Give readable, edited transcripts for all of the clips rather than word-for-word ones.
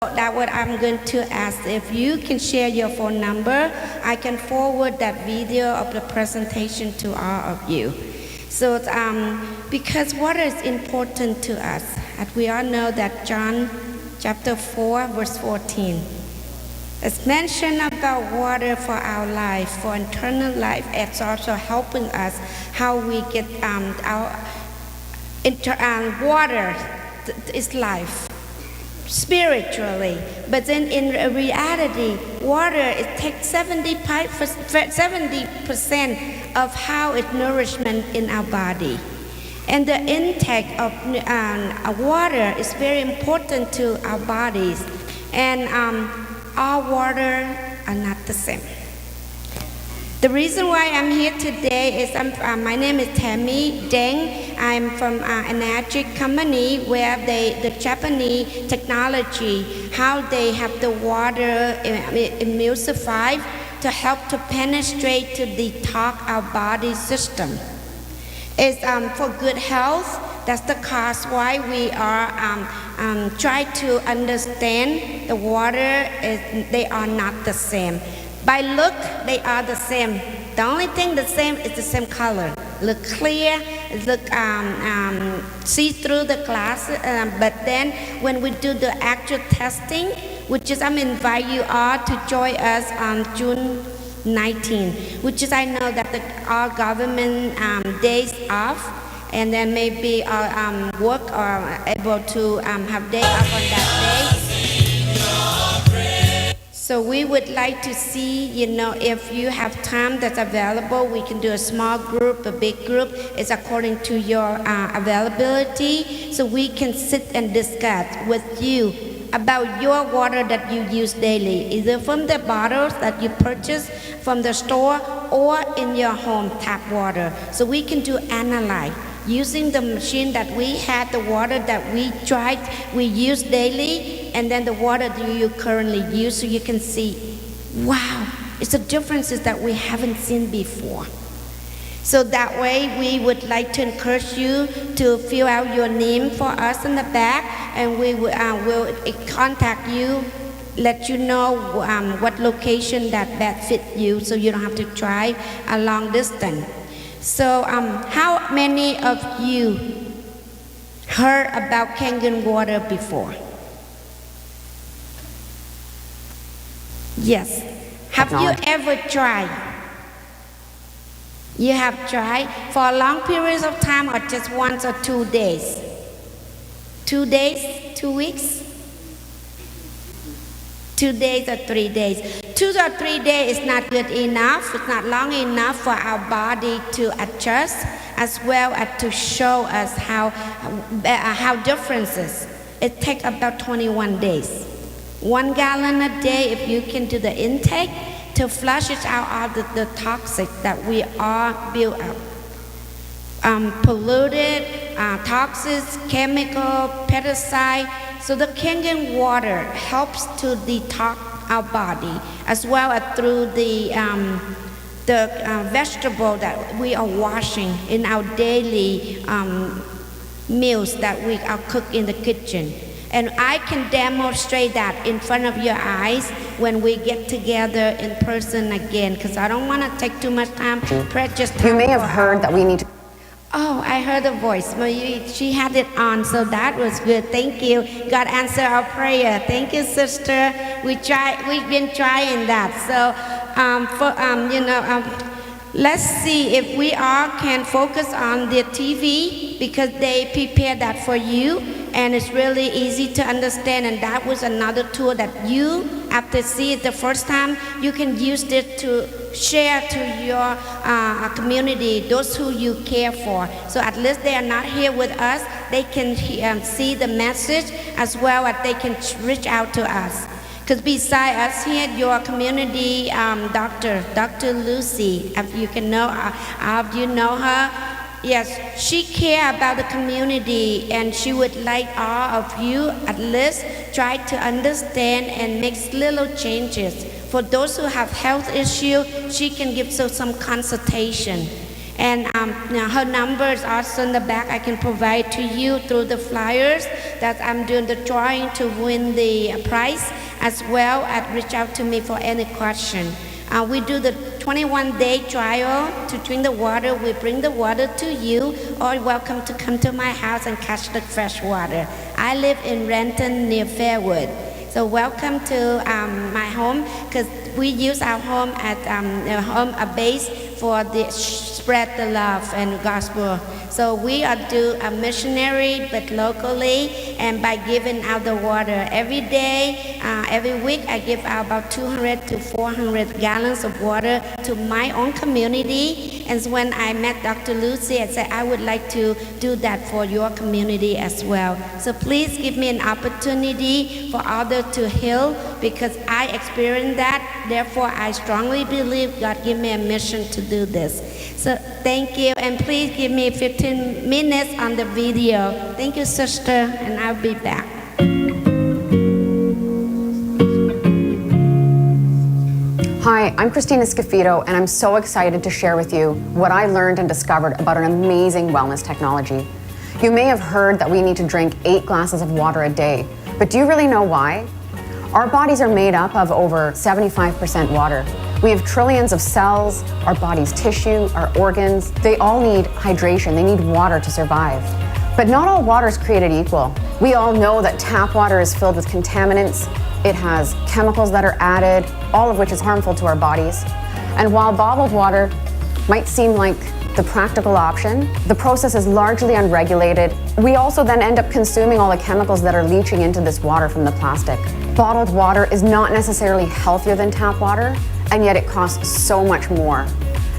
That's what I'm going to ask. If you can share your phone number, I can forward that video of the presentation to all of you. So, because water is important to us, as we all know that John chapter 4, verse 14. It's mentioned about water for our life, for eternal life. It's also helping us how we get our water is life spiritually. But then in reality, water it takes 70% of how it nourishment in our body. And the intake of water is very important to our bodies. And all water are not the same. The reason why I'm here today is my name is Tammy. I'm from an energy company where the Japanese technology, how they have the water emulsified to help to penetrate to detox our body system. It's for good health. That's the cause why we are try to understand the water. They are not the same. By look, they are the same. The only thing the same is the same color. Look clear, look see through the glass. But then when we do the actual testing, which is I'm invite you all to join us on June 19, which is I know that our government days off, and then maybe work or able to have day off on that day. So we would like to see, if you have time that's available, we can do a small group, a big group. It's according to your availability. So we can sit and discuss with you about your water that you use daily, either from the bottles that you purchase from the store or in your home tap water. So we can do analyze. Using the machine that we had, the water that we use daily, and then the water that you currently use, so you can see, wow, it's the differences that we haven't seen before. So that way, we would like to encourage you to fill out your name for us in the back, and we will contact you, let you know what location that best fit you, so you don't have to drive a long distance. So how many of you heard about Kangen water before? Yes. Have you ever tried? You have tried for a long period of time or just 1 or 2 days? 2 days, 2 weeks? 2 days or 3 days. 2 or 3 days is not good enough. It's not long enough for our body to adjust, as well as to show us how differences. It takes about 21 days. 1 gallon a day, if you can do the intake, to flush it out all the toxic that we all build up. Polluted, toxic, chemical, pesticide. So the Kangen water helps to detox our body, as well as through the vegetable that we are washing in our daily meals that we are cooked in the kitchen. And I can demonstrate that in front of your eyes when we get together in person again, because I don't want to take too much time. You may have heard that we need to... Oh, I heard a voice. She had it on, so that was good. Thank you. God answer our prayer. Thank you, sister. We've been trying that. So, let's see if we all can focus on the TV, because they prepare that for you, and it's really easy to understand. And that was another tool that you, after see it the first time, you can use it to share to your community, those who you care for. So at least they are not here with us, they can see the message, as well as they can reach out to us. Because beside us here, your community Dr. Lucy, if you can know, if you know her, yes, she cares about the community, and she would like all of you at least try to understand and make little changes. For those who have health issues, she can give some consultation. And now her numbers also in the back. I can provide to you through the flyers that I'm doing the drawing to win the prize, as well as reach out to me for any question. We do the 21-day trial to drink the water. We bring the water to you, or you're welcome to come to my house and catch the fresh water. I live in Renton near Fairwood. So welcome to my home, because we use our home as a base for the spread the love and gospel. So we are do a missionary, but locally, and by giving out the water every day, every week, I give out about 200 to 400 gallons of water to my own community. And when I met Dr. Lucy, I said I would like to do that for your community as well. So please give me an opportunity for others to heal, because I experienced that. Therefore, I strongly believe God gave me a mission to do this. So thank you, and please give me 15 minutes on the video. Thank you, sister, and I'll be back. Hi, I'm Christina Scafito, and I'm so excited to share with you what I learned and discovered about an amazing wellness technology. You may have heard that we need to drink 8 glasses of water a day, but do you really know why? Our bodies are made up of over 75% water. We have trillions of cells, our body's tissue, our organs. They all need hydration. They need water to survive. But not all water is created equal. We all know that tap water is filled with contaminants. It has chemicals that are added, all of which is harmful to our bodies. And while bottled water might seem like the practical option, the process is largely unregulated. We also then end up consuming all the chemicals that are leaching into this water from the plastic. Bottled water is not necessarily healthier than tap water, and yet it costs so much more.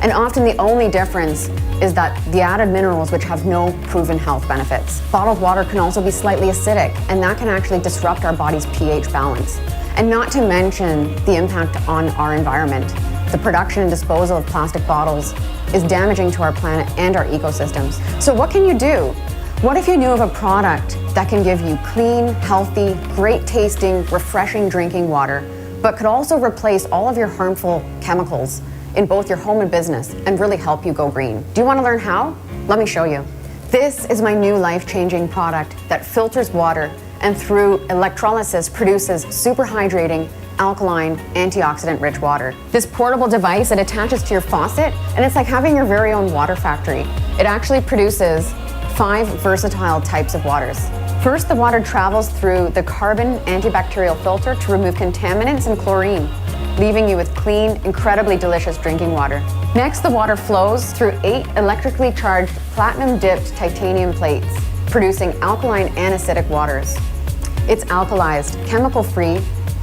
And often the only difference is that the added minerals, which have no proven health benefits. Bottled water can also be slightly acidic, and that can actually disrupt our body's pH balance. And not to mention the impact on our environment. The production and disposal of plastic bottles is damaging to our planet and our ecosystems. So what can you do? What if you knew of a product that can give you clean, healthy, great tasting, refreshing drinking water, but could also replace all of your harmful chemicals in both your home and business and really help you go green? Do you want to learn how? Let me show you. This is my new life-changing product that filters water and through electrolysis produces super hydrating, alkaline, antioxidant-rich water. This portable device, it attaches to your faucet, and it's like having your very own water factory. It actually produces 5 versatile types of waters. First, the water travels through the carbon antibacterial filter to remove contaminants and chlorine, leaving you with clean, incredibly delicious drinking water. Next, the water flows through 8 electrically charged platinum-dipped titanium plates, producing alkaline and acidic waters. It's alkalized, chemical-free,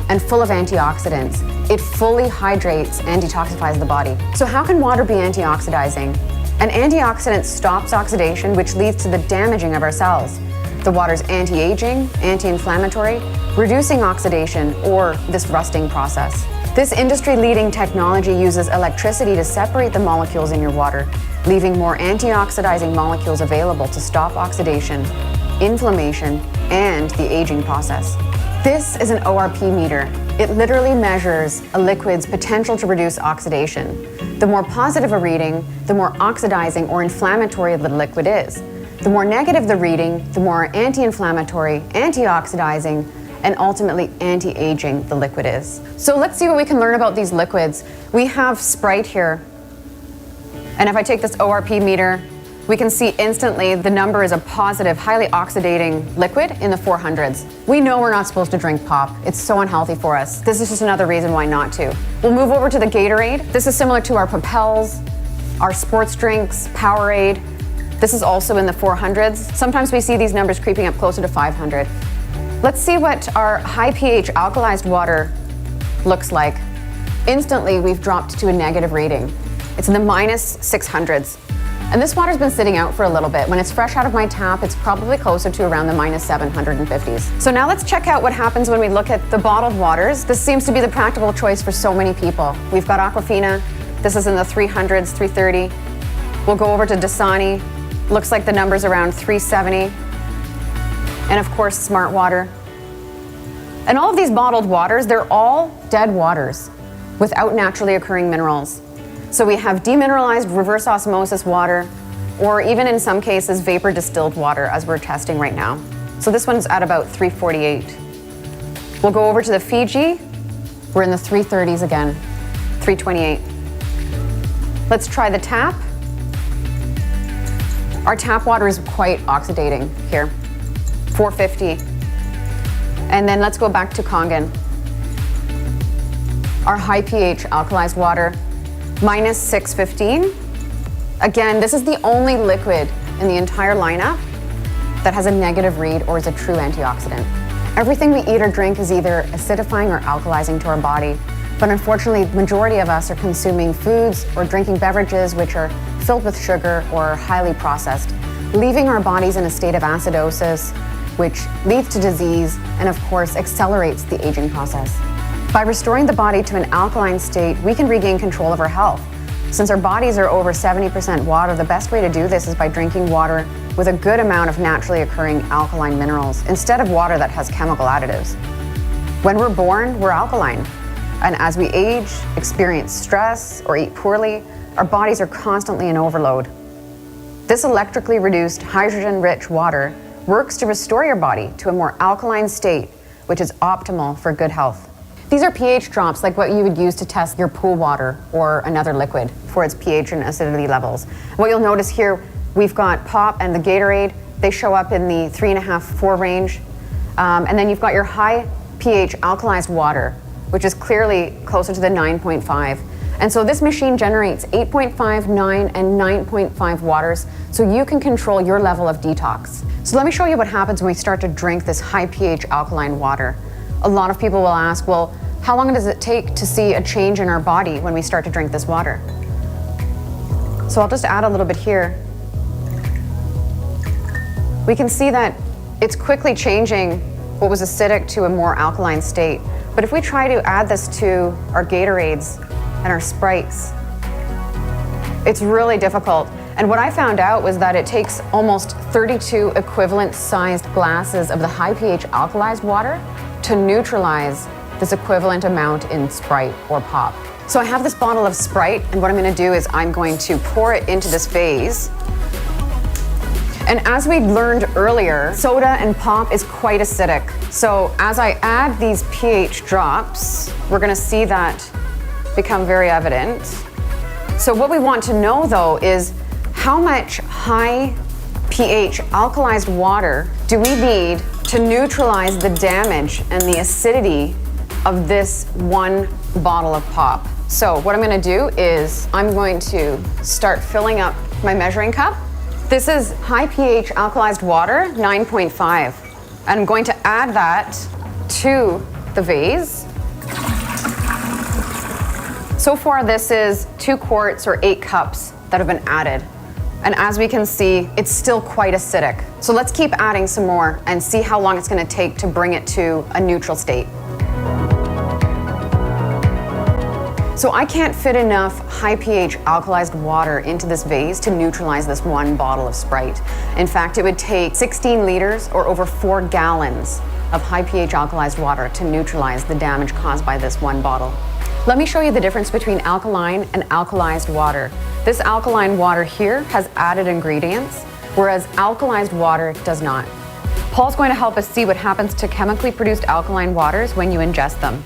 and full of antioxidants. It fully hydrates and detoxifies the body. So how can water be antioxidizing? An antioxidant stops oxidation, which leads to the damaging of our cells. The water's anti-aging, anti-inflammatory, reducing oxidation or this rusting process. This industry-leading technology uses electricity to separate the molecules in your water, leaving more antioxidizing molecules available to stop oxidation, inflammation, and the aging process. This is an ORP meter. It literally measures a liquid's potential to reduce oxidation. The more positive a reading, the more oxidizing or inflammatory the liquid is. The more negative the reading, the more anti-inflammatory, antioxidizing, and ultimately anti-aging the liquid is. So let's see what we can learn about these liquids. We have Sprite here. And if I take this ORP meter, we can see instantly the number is a positive, highly oxidating liquid in the 400s. We know we're not supposed to drink pop. It's so unhealthy for us. This is just another reason why not to. We'll move over to the Gatorade. This is similar to our Propels, our sports drinks, Powerade. This is also in the 400s. Sometimes we see these numbers creeping up closer to 500. Let's see what our high pH alkalized water looks like. Instantly, we've dropped to a negative rating. It's in the minus 600s. And this water's been sitting out for a little bit. When it's fresh out of my tap, it's probably closer to around the minus 750s. So now let's check out what happens when we look at the bottled waters. This seems to be the practical choice for so many people. We've got Aquafina. This is in the 300s, 330. We'll go over to Dasani. Looks like the number's around 370. And of course, Smart Water. And all of these bottled waters, they're all dead waters without naturally occurring minerals. So we have demineralized reverse osmosis water, or even in some cases, vapor distilled water, as we're testing right now. So this one's at about 348. We'll go over to the Fiji. We're in the 330s again, 328. Let's try the tap. Our tap water is quite oxidating here, 450. And then let's go back to Kangen. Our high pH alkalized water, minus 615. Again, this is the only liquid in the entire lineup that has a negative read or is a true antioxidant. Everything we eat or drink is either acidifying or alkalizing to our body, but unfortunately, the majority of us are consuming foods or drinking beverages which are filled with sugar or highly processed, leaving our bodies in a state of acidosis, which leads to disease and of course accelerates the aging process. By restoring the body to an alkaline state, we can regain control of our health. Since our bodies are over 70% water, the best way to do this is by drinking water with a good amount of naturally occurring alkaline minerals instead of water that has chemical additives. When we're born, we're alkaline. And as we age, experience stress, or eat poorly, our bodies are constantly in overload. This electrically reduced hydrogen-rich water works to restore your body to a more alkaline state, which is optimal for good health. These are pH drops like what you would use to test your pool water or another liquid for its pH and acidity levels. What you'll notice here, we've got Pop and the Gatorade. They show up in the 3.5, 4 range. And then you've got your high pH alkalized water, which is clearly closer to the 9.5. And so this machine generates 8.5, 9, and 9.5 waters, so you can control your level of detox. So let me show you what happens when we start to drink this high pH alkaline water. A lot of people will ask, well, how long does it take to see a change in our body when we start to drink this water? So I'll just add a little bit here. We can see that it's quickly changing what was acidic to a more alkaline state. But if we try to add this to our Gatorades and our Sprites, it's really difficult. And what I found out was that it takes almost 32 equivalent sized glasses of the high pH alkalized water to neutralize this equivalent amount in Sprite or Pop. So I have this bottle of Sprite, and what I'm gonna do is I'm going to pour it into this vase. And as we learned earlier, soda and Pop is quite acidic. So as I add these pH drops, we're gonna see that become very evident. So what we want to know though is how much high pH alkalized water do we need to neutralize the damage and the acidity of this one bottle of Pop. So what I'm gonna do is I'm going to start filling up my measuring cup. This is high pH alkalized water, 9.5. And I'm going to add that to the vase. So far this is 2 quarts or 8 cups that have been added. And as we can see, it's still quite acidic. So let's keep adding some more and see how long it's gonna take to bring it to a neutral state. So I can't fit enough high pH alkalized water into this vase to neutralize this one bottle of Sprite. In fact, it would take 16 liters or over 4 gallons of high pH alkalized water to neutralize the damage caused by this one bottle. Let me show you the difference between alkaline and alkalized water. This alkaline water here has added ingredients, whereas alkalized water does not. Paul's going to help us see what happens to chemically produced alkaline waters when you ingest them.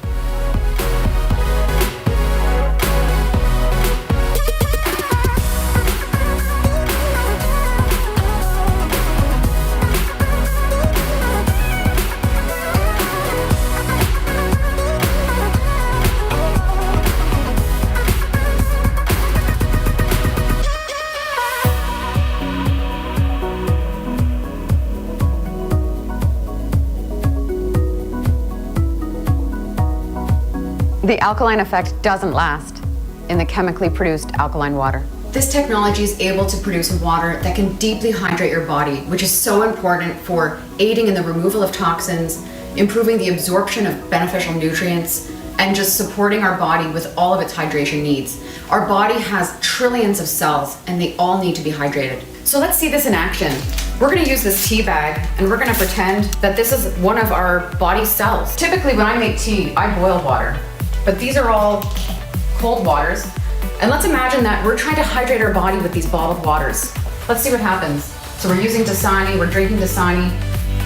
The alkaline effect doesn't last in the chemically produced alkaline water. This technology is able to produce water that can deeply hydrate your body, which is so important for aiding in the removal of toxins, improving the absorption of beneficial nutrients, and just supporting our body with all of its hydration needs. Our body has trillions of cells and they all need to be hydrated. So let's see this in action. We're gonna use this tea bag and we're gonna pretend that this is one of our body cells. Typically when I make tea, I boil water. But these are all cold waters, And let's imagine that we're trying to hydrate our body with these bottled waters. Let's see what happens. So we're using Dasani, we're drinking Dasani.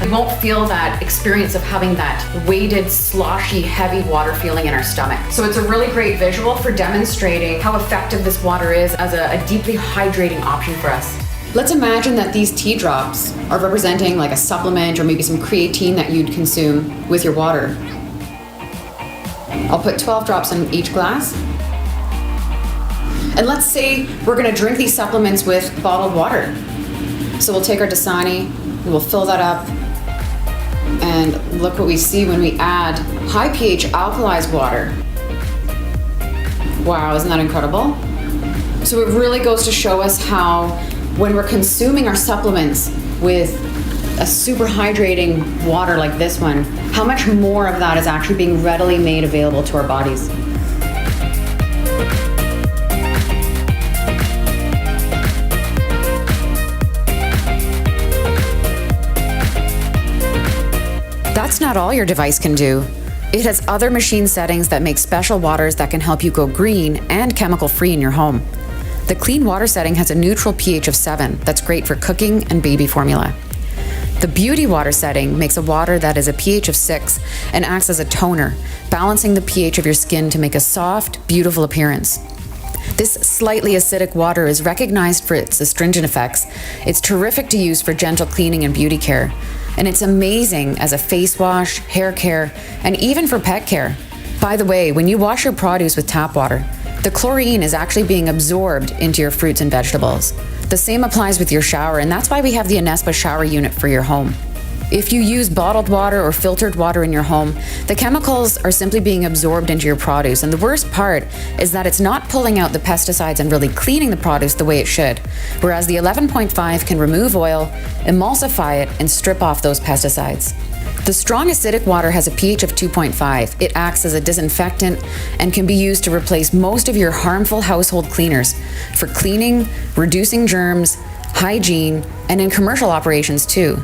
We won't feel that experience of having that weighted, sloshy, heavy water feeling in our stomach. So it's a really great visual for demonstrating how effective this water is as a deeply hydrating option for us. Let's imagine that these tea drops are representing like a supplement or maybe some creatine that you'd consume with your water. I'll put 12 drops in each glass. And let's say we're gonna drink these supplements with bottled water. So we'll take our Dasani, we'll fill that up, and look what we see when we add high pH alkalized water. Wow, isn't that incredible? So it really goes to show us how when we're consuming our supplements with a super hydrating water like this one, how much more of that is actually being readily made available to our bodies. That's not all your device can do. It has other machine settings that make special waters that can help you go green and chemical-free in your home. The clean water setting has a neutral pH of 7 that's great for cooking and baby formula. The beauty water setting makes a water that is a pH of 6 and acts as a toner, balancing the pH of your skin to make a soft, beautiful appearance. This slightly acidic water is recognized for its astringent effects. It's terrific to use for gentle cleaning and beauty care. And it's amazing as a face wash, hair care, and even for pet care. By the way, when you wash your produce with tap water, the chlorine is actually being absorbed into your fruits and vegetables. The same applies with your shower, and that's why we have the Anespa shower unit for your home. If you use bottled water or filtered water in your home, the chemicals are simply being absorbed into your produce, and the worst part is that it's not pulling out the pesticides and really cleaning the produce the way it should, whereas the 11.5 can remove oil, emulsify it, and strip off those pesticides. The strong acidic water has a pH of 2.5. It acts as a disinfectant and can be used to replace most of your harmful household cleaners for cleaning, reducing germs, hygiene, and in commercial operations too.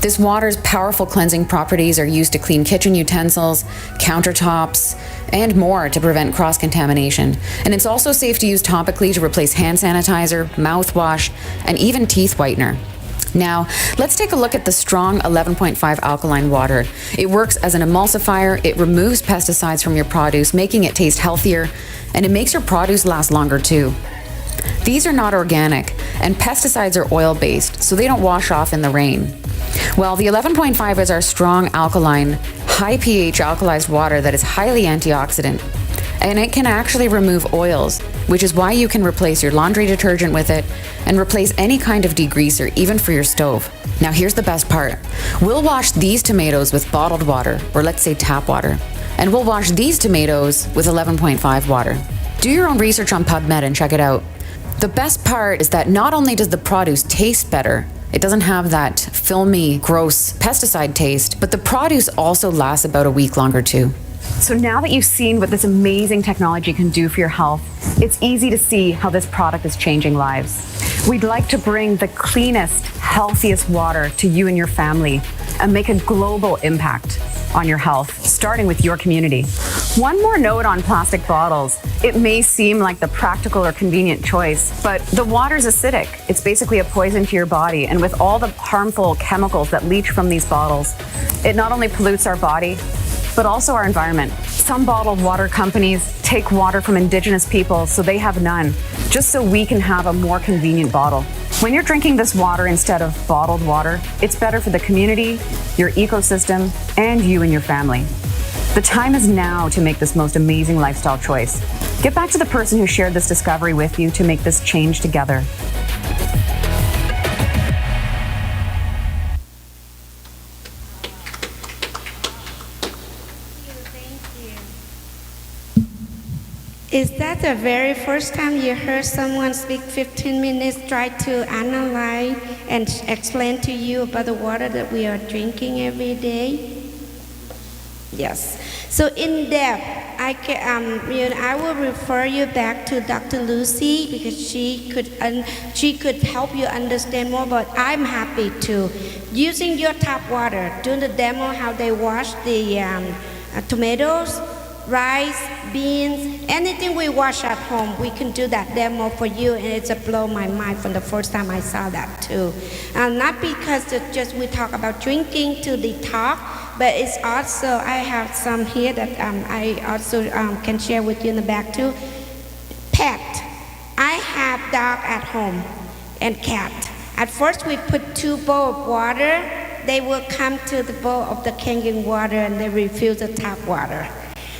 This water's powerful cleansing properties are used to clean kitchen utensils, countertops, and more to prevent cross-contamination. And it's also safe to use topically to replace hand sanitizer, mouthwash, and even teeth whitener. Now, let's take a look at the strong 11.5 alkaline water. It works as an emulsifier, it removes pesticides from your produce, making it taste healthier, and it makes your produce last longer too. These are not organic, and pesticides are oil-based, so they don't wash off in the rain. Well, the 11.5 is our strong alkaline, high pH alkalized water that is highly antioxidant. And it can actually remove oils, which is why you can replace your laundry detergent with it and replace any kind of degreaser, even for your stove. Now here's the best part. We'll wash these tomatoes with bottled water, or let's say tap water, and we'll wash these tomatoes with 11.5 water. Do your own research on PubMed and check it out. The best part is that not only does the produce taste better, it doesn't have that filmy, gross pesticide taste, but the produce also lasts about a week longer too. So now that you've seen what this amazing technology can do for your health, it's easy to see how this product is changing lives. We'd like to bring the cleanest, healthiest water to you and your family and make a global impact on your health, starting with your community. One more note on plastic bottles. It may seem like the practical or convenient choice, but the water's acidic. It's basically a poison to your body, and with all the harmful chemicals that leach from these bottles, it not only pollutes our body, but also our environment. Some bottled water companies take water from indigenous people so they have none, just so we can have a more convenient bottle. When you're drinking this water instead of bottled water, it's better for the community, your ecosystem, and you and your family. The time is now to make this most amazing lifestyle choice. Get back to the person who shared this discovery with you to make this change together. Is that the very first time you heard someone speak 15 minutes, try to analyze and explain to you about the water that we are drinking every day? Yes. So in depth, I will refer you back to Dr. Lucy because she could help you understand more. But I'm happy to using your tap water, doing the demo how they wash the tomatoes. rice, beans, anything we wash at home. We can do that demo for you, and it's a blow my mind from the first time I saw that too. Not because it's just we talk about drinking to the talk, but it's also, I have some here that I also can share with you in the back too. Pet. I have dog at home and cat. At first we put 2 bowls of water. They will come to the bowl of the Kangen water and they refuse the tap water.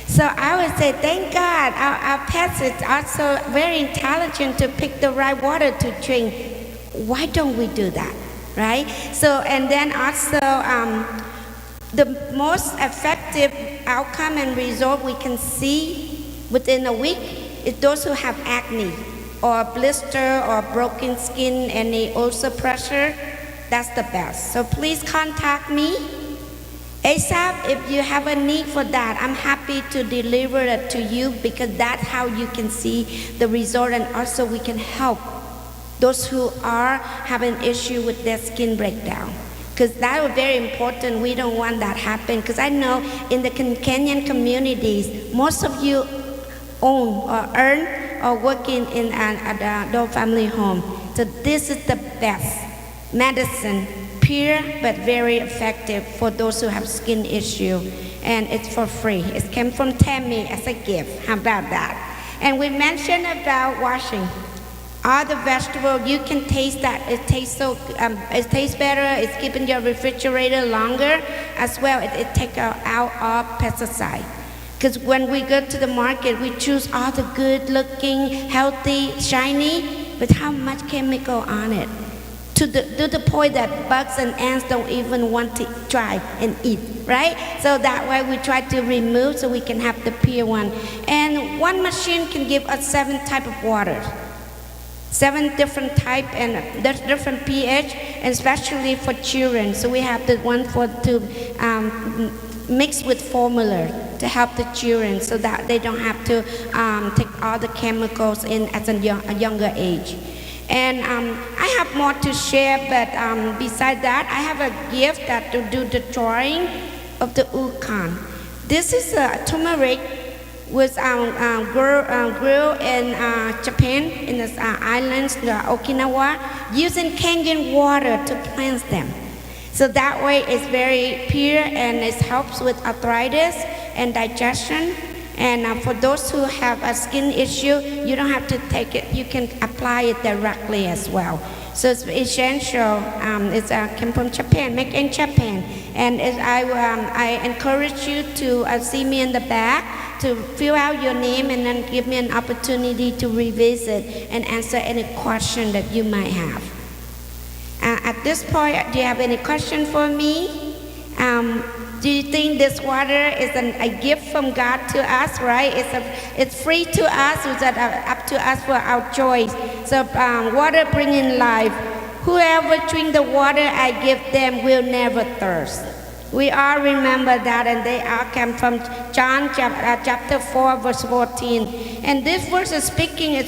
So I would say, thank God, our pets is also very intelligent to pick the right water to drink. Why don't we do that, right? So, and then also, the most effective outcome and result we can see within a week is those who have acne or blister or broken skin, any ulcer pressure. That's the best. So please contact me ASAP if you have a need for that. I'm happy to deliver it to you because that's how you can see the result, and also we can help those who are having issue with their skin breakdown. Because that is very important. We don't want that happen. Because I know in the Kenyan communities, most of you own or earn or working in an adult family home. So this is the best medicine, pure but very effective for those who have skin issue, and it's for free. It came from Tammy as a gift. How about that? And we mentioned about washing. All the vegetables, you can taste that. It tastes so, it tastes better. It's keeping your refrigerator longer as well. It takes out all pesticide. Because when we go to the market, we choose all the good looking, healthy, shiny, but how much chemical on it? To the point that bugs and ants don't even want to try and eat, right? So that way we try to remove so we can have the pure one. And one machine can give us 7 types of water. 7 different type and different pH, and especially for children. So we have the one to mix with formula to help the children so that they don't have to take all the chemicals in at a younger age. And I have more to share, but beside that, I have a gift that to do the drawing of the ukan. This is a turmeric was grew in Japan, in the islands, the Okinawa, using Kangen water to cleanse them. So that way it's very pure and it helps with arthritis and digestion. And for those who have a skin issue, you don't have to take it, you can apply it directly as well. So it's essential. It came from Japan, made in Japan. And I encourage you to see me in the back, to fill out your name and then give me an opportunity to revisit and answer any question that you might have. At this point, do you have any question for me? Do you think this water is a gift from God to us, right? It's free to us, it's up to us for our choice. So water bringing life. Whoever drink the water I give them will never thirst. We all remember that, and they all come from John chapter 4, verse 14. And this verse is speaking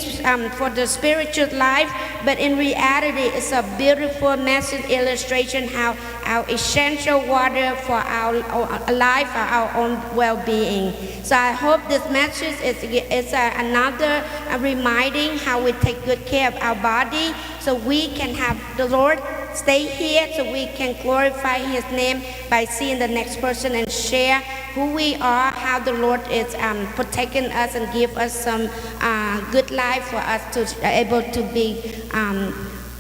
for the spiritual life, but in reality, it's a beautiful message illustration how our essential water for our life, for our own well-being. So I hope this message is another reminding how we take good care of our body, so we can have the Lord stay here, so we can glorify His name by seeing the next person and share who we are, how the Lord is protecting us and give us some good life for us to able to be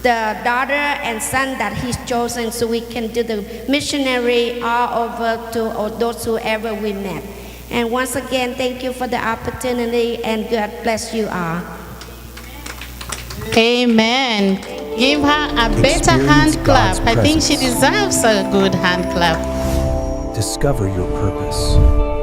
the daughter and son that He's chosen, so we can do the missionary all over to those whoever we met. And once again, thank you for the opportunity, and God bless you all. Amen. Give her a better hand clap. I think she deserves a good hand clap. Discover your purpose.